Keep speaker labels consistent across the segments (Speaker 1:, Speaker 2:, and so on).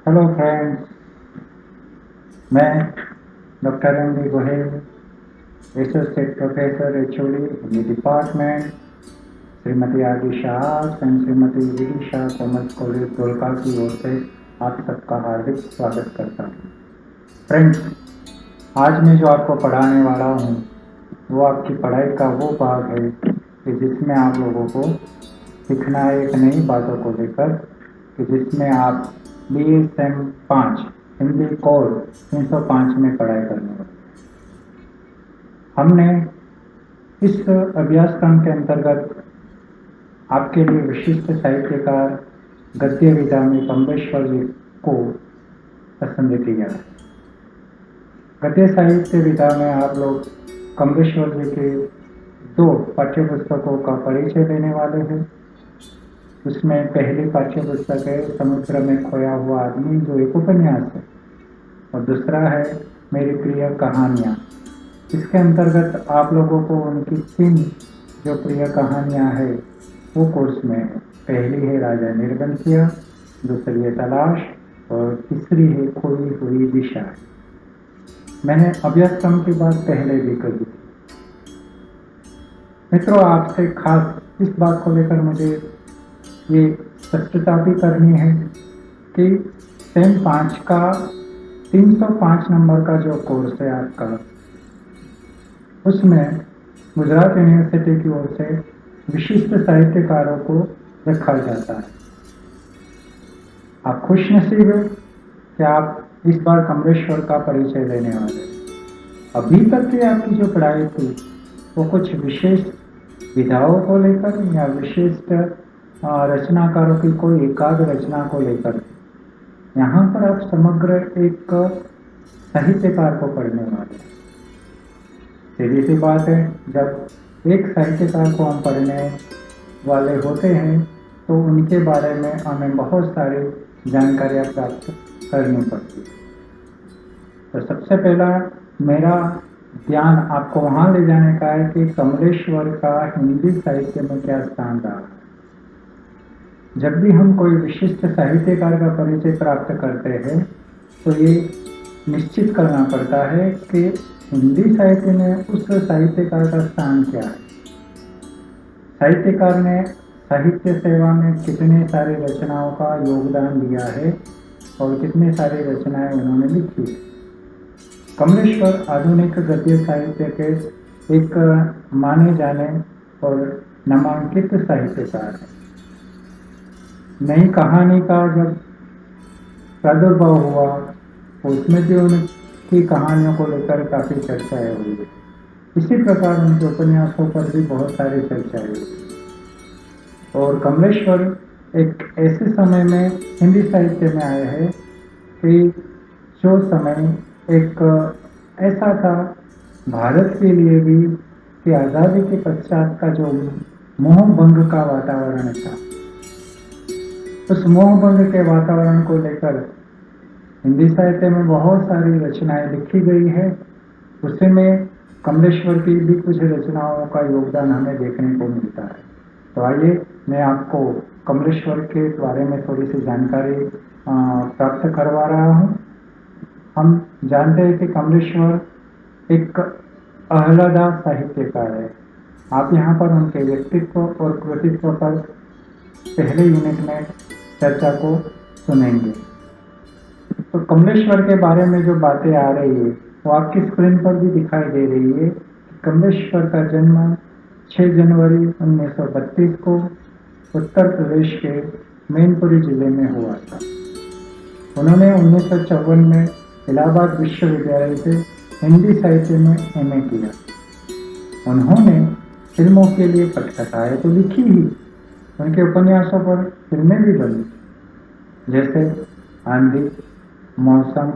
Speaker 1: Hello friends, मैं doctor M D Gohel, associate professor HOD Hindi department, Shrimati Aadi Shah and Shrimati Vidisha commerce college Dholka की ओर से आप सबका हार्दिक स्वागत करता हूँ। फ्रेंड्स, आज मैं जो आपको पढ़ाने वाला हूँ वो आपकी पढ़ाई का वो भाग है कि जिसमें आप लोगों को सीखना है एक नई बातों को लेकर कि जिसमें आप BSM 5 हिंदी कोड 305 में पढ़ाई करने वाले। हमने इस अभ्यासक्रम के अंतर्गत आपके लिए विशिष्ट साहित्यकार गद्य विधा में कमलेश्वर जी को पसंद किया। गद्य साहित्य विधा में आप लोग कमलेश्वर जी के 2 पाठ्यपुस्तकों का परिचय देने वाले हैं। उसमें पहली पाठ्यपुस्तक है समुद्र में खोया हुआ आदमी, जो एक उपन्यास है, और दूसरा है मेरी प्रिय कहानियाँ। इसके अंतर्गत आप लोगों को उनकी 3 जो प्रिय कहानियाँ हैं वो कोर्स में है। पहली है राजा निर्बंसिया, दूसरी है तलाश और तीसरी है खोई हुई दिशा। मैंने अभ्यासक्रम की बात पहले भी कही थी। मित्रों, आपसे खास इस बात को लेकर मुझे ये स्पष्टता भी करनी है कि सेम 5 का 305 नंबर का जो कोर्स है आपका, उसमें गुजरात यूनिवर्सिटी की ओर से विशिष्ट साहित्यकारों को रखा जाता है। आप खुशनसीब हैं कि आप इस बार कमलेश्वर का परिचय देने वाले हैं। अभी तक की आपकी जो पढ़ाई थी वो कुछ विशेष विधाओं को लेकर या विशिष्ट रचनाकारों की कोई एकाध रचना को लेकर। यहाँ पर आप समग्र एक साहित्यकार को पढ़ने वाले हैं। सीधी सी बात है, जब एक साहित्यकार को हम पढ़ने वाले होते हैं तो उनके बारे में हमें बहुत सारी जानकारियाँ प्राप्त करनी पड़ती है। तो सबसे पहला मेरा ध्यान आपको वहाँ ले जाने का है कि कमलेश्वर का हिंदी साहित्य में क्या स्थान रहा है। जब भी हम कोई विशिष्ट साहित्यकार का परिचय प्राप्त करते हैं तो ये निश्चित करना पड़ता है कि हिंदी साहित्य में उस साहित्यकार का स्थान क्या है। साहित्यकार ने साहित्य सेवा में कितने सारे रचनाओं का योगदान दिया है और कितने सारी रचनाएं उन्होंने लिखी। कमलेश्वर आधुनिक गद्य साहित्य के एक माने जाने और नामांकित साहित्यकार है। नई कहानी का जब प्रादुर्भाव हुआ उसमें भी उनकी कहानियों को लेकर काफ़ी चर्चाएं हुई। इसी प्रकार उनके उपन्यासों पर भी बहुत सारी चर्चाएं हुई। और कमलेश्वर एक ऐसे समय में हिंदी साहित्य में आए हैं कि जो समय एक ऐसा था भारत के लिए भी कि आज़ादी के पश्चात का जो मोहभंग का वातावरण था, उस मोहभंग के वातावरण को लेकर हिंदी साहित्य में बहुत सारी रचनाएं लिखी गई है। उसी में कमलेश्वर की भी कुछ रचनाओं का योगदान हमें देखने को मिलता है। तो आइए मैं आपको कमलेश्वर के बारे में थोड़ी सी जानकारी प्राप्त करवा रहा हूँ। हम जानते हैं कि कमलेश्वर एक आह्लादा साहित्यकार है। आप यहाँ पर उनके व्यक्तित्व और कृतित्व पर पहले यूनिट में चर्चा को सुनेंगे। तो कमलेश्वर के बारे में जो बातें आ रही है वो आपकी स्क्रीन पर भी दिखाई दे रही है। कमलेश्वर का जन्म 6 जनवरी 1932 को उत्तर प्रदेश के मैनपुरी जिले में हुआ था। उन्होंने 1954 में इलाहाबाद विश्वविद्यालय से हिंदी साहित्य में MA किया। उन्होंने फिल्मों के लिए पटकथाएं तो लिखी ही, उनके उपन्यासों पर फिल्में भी बनी, जैसे आंधी, मौसम,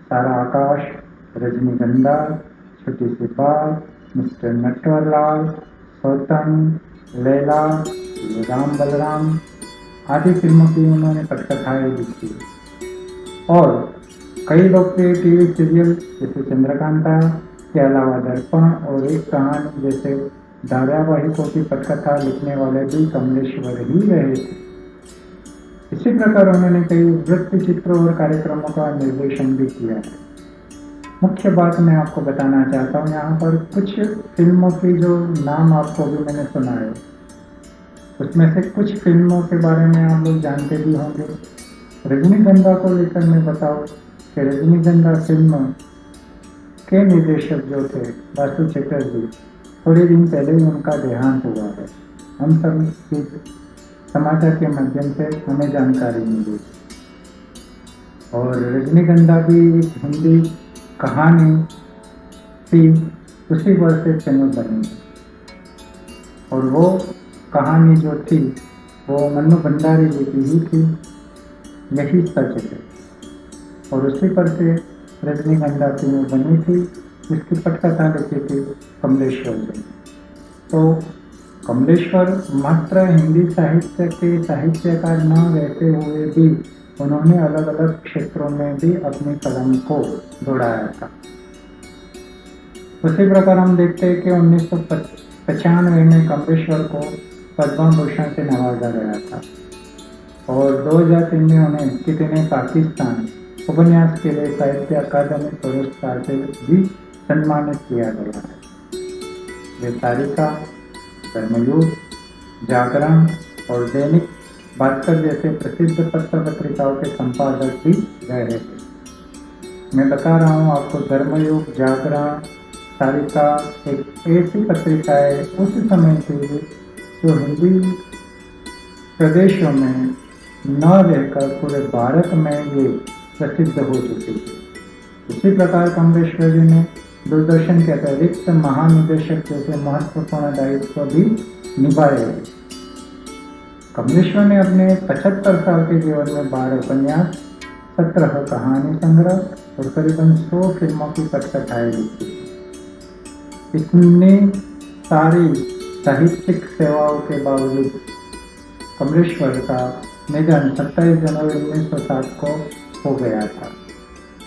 Speaker 1: सारा आकाश, रजनीगंधा, छोटी सी बात, मिस्टर नटवरलाल, सौतन, लैला, राम बलराम आदि फिल्मों की उन्होंने पटकथाएं लिखी। और कई लोकप्रिय टीवी सीरियल जैसे चंद्रकांता के अलावा दर्पण और एक कहानी जैसे धारावाहिकों की पटकथा लिखने वाले भी कमलेश्वर ही रहे थे। इसी प्रकार उन्होंने कई वृत्त चित्रों और कार्यक्रमों का निर्देशन भी किया है। मुख्य बात मैं आपको बताना चाहता हूँ, यहाँ पर कुछ फिल्मों की जो नाम आपको भी मैंने सुना है, उसमें से कुछ फिल्मों के बारे में आप लोग जानते भी होंगे। रजनीगंधा को लेकर मैं बताऊँ कि रजनीगंधा फिल्म के निर्देशक जो थे वासु चटर्जी, थोड़े दिन पहले ही उनका देहांत हुआ है। हम सब इस समाचार के माध्यम से हमें जानकारी मिली। और रजनीगंधा भी एक हिंदी कहानी थी, उसी वर्ष से फिल्म बनी और वो कहानी जो थी वो मन्नू भंडारी जी की ही थी, यही सच है। और उसी पर से रजनीगंधा फिल्म बनी थी, जिसकी पटकथा लिखी थी कमलेश्वर जी। तो कमलेश्वर मात्र हिंदी साहित्य के साहित्यकार न रहते हुए भी उन्होंने अलग अलग क्षेत्रों में भी अपनी कलम को दौड़ाया था। उसी प्रकार हम देखते हैं कि 1995 में कमलेश्वर को पद्म भूषण से नवाजा गया था और 2003 में उन्हें कितने पाकिस्तान उपन्यास के लिए साहित्य अकादमी पुरस्कार से भी सम्मानित किया गया है। वे तारिका, धर्मयुग, जागरण और दैनिक भास्कर जैसे प्रसिद्ध पत्र पत्रिकाओं के संपादक भी रहे थे। मैं बता रहा हूँ आपको, धर्मयुग, जागरण, तारिका एक ऐसी पत्रिका है उस समय की जो हिंदी प्रदेशों में न रहकर पूरे भारत में ये प्रसिद्ध हो चुकी थी। इसी प्रकार कमलेश्वर जी ने दूरदर्शन के अतिरिक्त महानिदेशक जैसे महत्वपूर्ण दायित्व भी निभाए हैं। कमलेश्वर ने अपने 75 साल के जीवन में 12 उपन्यास, 17 कहानी संग्रह और करीबन 100 फिल्मों की पटकथाएं लिखी। इतनी सारी साहित्यिक सेवाओं के बावजूद कमलेश्वर का निधन 27 जनवरी 1907 को हो गया था।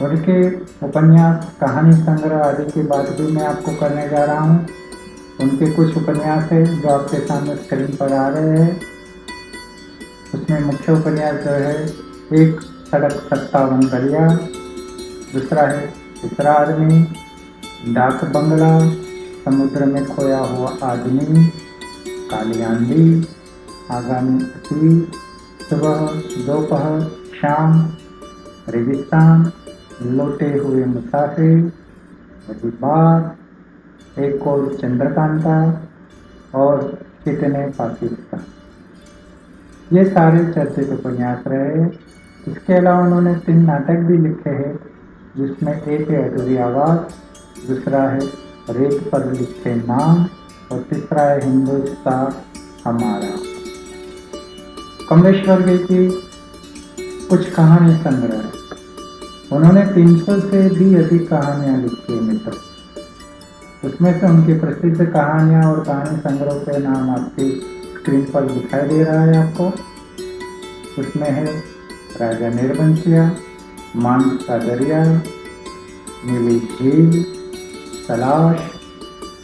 Speaker 1: उनके उपन्यास, कहानी संग्रह आदि की बात भी मैं आपको करने जा रहा हूँ। उनके कुछ उपन्यास हैं जो आपके सामने स्क्रीन पर आ रहे हैं। उसमें मुख्य उपन्यास जो है, एक सड़क 57 गलियां, दूसरा है तीसरा आदमी, डाक बंगला, समुद्र में खोया हुआ आदमी, काली आंधी, आगामी अतीत, सुबह, दोपहर, शाम, रेगिस्तान, लौटे हुए मुसाफिर, वही बात, एक और चंद्रकांता और कितने पाकिस्तान। ये सारे चर्चित उपन्यास रहे। इसके अलावा उन्होंने 3 नाटक भी लिखे हैं, जिसमें एक है अधूरी आवाज़, दूसरा है रेत पर लिखे नाम और तीसरा है हिंदुस्तान हमारा। कमलेश्वर जी की कुछ कहानी संग्रह है। उन्होंने 300 से भी अधिक कहानियाँ लिखी है मित्रों। उसमें से उनकी प्रसिद्ध कहानियाँ और कहानी संग्रह के नाम आपकी स्क्रीन पर दिखाई दे रहा है आपको। उसमें है राजा निर्बंसिया, मांस का दरिया, नीली झील, तलाश,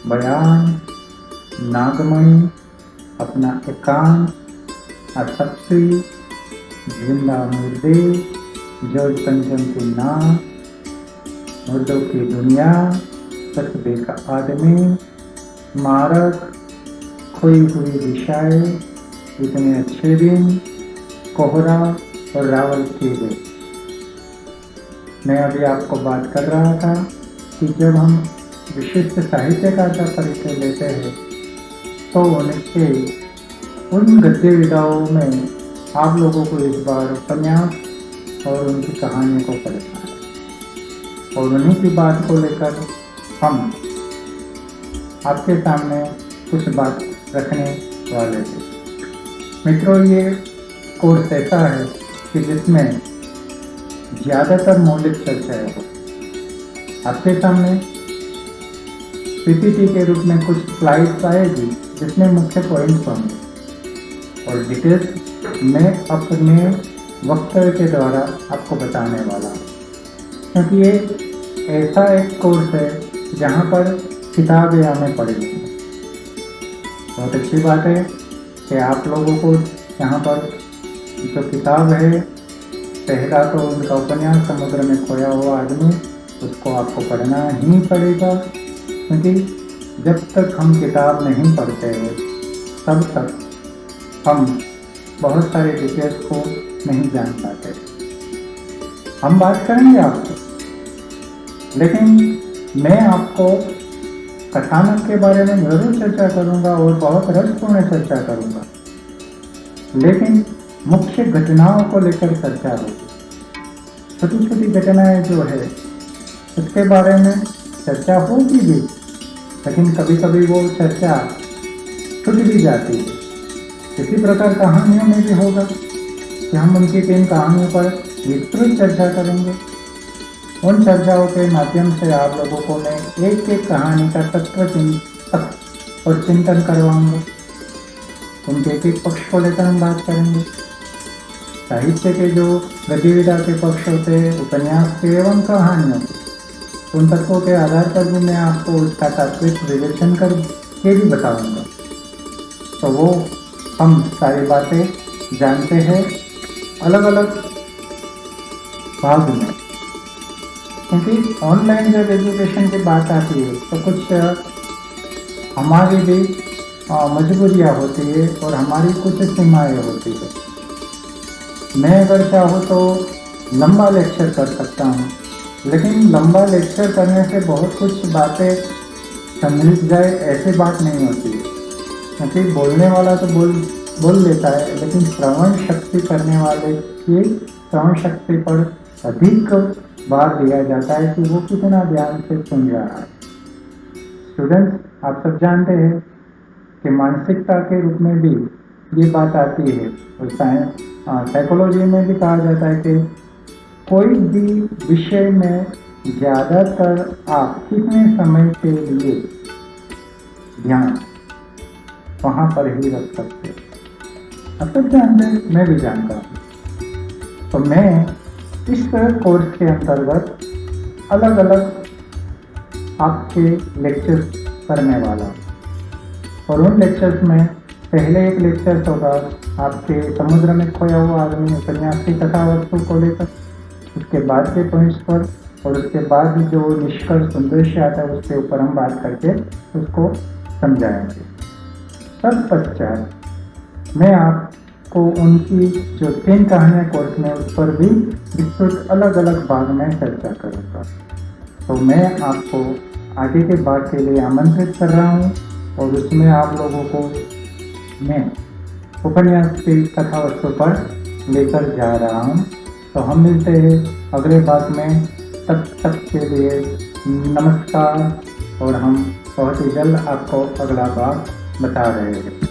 Speaker 1: बयान, नागमणि, अपना एकांत, असक्ति, जिंदा मुर्दे, जॉर्ज पंचम की नाव, मुर्दों की दुनिया, कस्बे का आदमी, मारक, खोई हुई दिशाएं, इतने अच्छे दिन, कोहरा और रावल की गई। मैं अभी आपको बात कर रहा था कि जब हम विशिष्ट साहित्यकार का परिचय लेते हैं तो उनके उन गद्य विधाओं में आप लोगों को इस बार उपन्यास और उनकी कहानियों को पढ़ना है और उन्हीं की बात को लेकर हम आपके सामने कुछ बात रखने वाले थे। मित्रों, ये कोर्स ऐसा है कि जिसमें ज़्यादातर मौलिक चर्चाएं हो। आपके सामने पीपीटी के रूप में कुछ स्लाइड्स आएगी जिसमें मुख्य पॉइंट्स होंगे और डिटेल्स मैं अपने वक्तव्य के द्वारा आपको बताने वाला हूँ, क्योंकि ये ऐसा एक कोर्स है जहाँ पर किताबें हमें पढ़ेंगी। बहुत अच्छी बात है कि आप लोगों को यहाँ पर जो किताब है, पहला तो उनका उपन्यास समुद्र में खोया हुआ आदमी, उसको आपको पढ़ना ही पड़ेगा, क्योंकि जब तक हम किताब नहीं पढ़ते हैं तब तक हम बहुत सारे डिटेल्स को नहीं जान पाते। हम बात करेंगे आपसे, लेकिन मैं आपको कथानक के बारे में जरूर चर्चा करूंगा और बहुत रसपूर्ण चर्चा करूंगा, लेकिन मुख्य घटनाओं को लेकर चर्चा होगी। छोटी छोटी घटनाएं जो है उसके बारे में चर्चा होगी भी, लेकिन कभी कभी वो चर्चा छूट भी जाती है। इसी प्रकार कहानियों में भी होगा कि हम उनकी 3 कहानियों पर विस्तृत चर्चा करेंगे। उन चर्चाओं के माध्यम से आप लोगों को मैं एक एक कहानी का तत्व और चिंतन करवाऊंगा। उनके एक एक पक्ष को लेकर हम बात करेंगे। साहित्य के जो गतिविधि के पक्ष होते हैं, उपन्यास के एवं कहानियों के, उन तत्वों के आधार पर भी मैं आपको उसका तात्विक विवेचन कर के भी बताऊंगा। तो वो हम सारी बातें जानते हैं अलग अलग भाग में, क्योंकि ऑनलाइन जब एजुकेशन की बात आती है तो कुछ हमारी भी मजबूरियाँ होती है और हमारी कुछ सीमाएँ होती है। मैं अगर चाहूँ तो लंबा लेक्चर कर सकता हूँ, लेकिन लंबा लेक्चर करने से बहुत कुछ बातें समझ जाए ऐसी बात नहीं होती है, क्योंकि बोलने वाला तो बोल लेता है, लेकिन श्रवण शक्ति करने वाले की श्रवण शक्ति पर अधिक भार दिया जाता है कि वो कितना ध्यान से सुन रहा है। स्टूडेंट्स, आप सब जानते हैं कि मानसिकता के रूप में भी ये बात आती है और साइकोलॉजी में भी कहा जाता है कि कोई भी विषय में ज़्यादातर आप कितने समय के लिए ध्यान वहाँ पर ही रख सकते हैं। आप सब जानते हैं, मैं भी जानता हूँ। तो मैं इस कोर्स के अंतर्गत अलग अलग आपके लेक्चर्स करने वाला हूँ, और उन लेक्चर्स में पहले एक लेक्चर होगा आपके समुद्र में खोया हुआ आदमी उपन्यास की कथा वस्तु को लेकर, उसके बाद के पॉइंट्स पर, और उसके बाद जो निष्कर्ष उद्देश्य आता है उसके ऊपर हम बात करके उसको समझाएंगे। तत्पश्चात मैं आपको उनकी जो 3 कहानियाँ कोर्स में उस पर भी विस्तृत अलग अलग भाग में चर्चा करूँगा। तो मैं आपको आगे के भाग के लिए आमंत्रित कर रहा हूँ, और उसमें आप लोगों को मैं उपन्यास की कथा वस्तु पर लेकर जा रहा हूँ। तो हम मिलते हैं अगले भाग में, तब तक के लिए नमस्कार, और हम बहुत ही जल्द आपको अगला भाग बता रहे हैं।